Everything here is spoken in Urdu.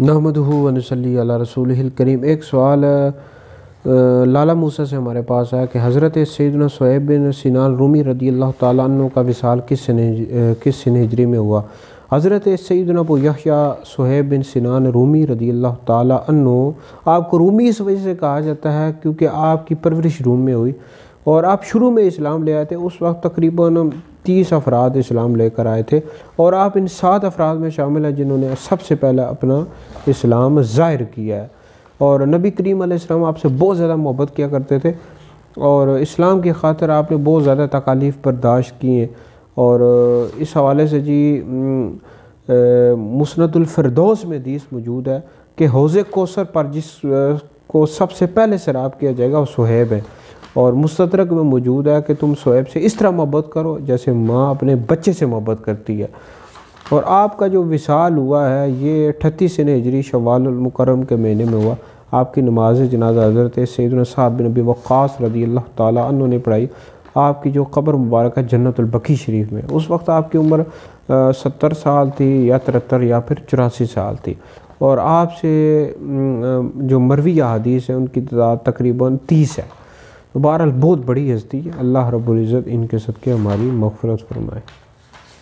نحمدہ و نصلی علی رسولہ الکریم۔ ایک سوال لالا موسیٰ سے ہمارے پاس آیا کہ حضرت سیدنا صہیب بن سنان رومی رضی اللہ تعالیٰ عنہ کا وصال کس سن ہجری میں ہوا؟ حضرت سیدنا ابو یحییٰ صہیب بن سنان رومی رضی اللہ تعالیٰ عنہ، آپ کو رومی اس وجہ سے کہا جاتا ہے کیونکہ آپ کی پرورش روم میں ہوئی اور آپ شروع میں اسلام لے آئے تھے۔ اس وقت تقریباً 30 افراد اسلام لے کر آئے تھے اور آپ ان 7 افراد میں شامل ہیں جنہوں نے سب سے پہلے اپنا اسلام ظاہر کیا ہے، اور نبی کریم علیہ السلام آپ سے بہت زیادہ محبت کیا کرتے تھے اور اسلام کی خاطر آپ نے بہت زیادہ تکالیف برداشت کی ہیں۔ اور اس حوالے سے مسند الفردوس میں حدیث موجود ہے کہ حوض کوثر پر جس کو سب سے پہلے سیراب کیا جائے گا وہ صہیب ہے، اور مستدرک میں موجود ہے کہ تم صہیب سے اس طرح محبت کرو جیسے ماں اپنے بچے سے محبت کرتی ہے۔ اور آپ کا جو وصال ہوا ہے یہ 38 سن ہجری شوال المکرم کے مہینے میں ہوا۔ آپ کی نماز جنازہ حضرت سیدنا سعد بن ابی وقاص رضی اللہ تعالیٰ عنہ نے پڑھائی۔ آپ کی جو قبر مبارک ہے جنت البقیع شریف میں، اس وقت آپ کی عمر 70 سال تھی یا 73 یا پھر 84 سال تھی، اور آپ سے جو مروی احادیث ہیں ان کی تعداد تقریباً 30 ہے۔ بہرحال بہت بڑی ہستی ہے، اللہ رب العزت ان کے صدقے ہماری مغفرت فرمائے۔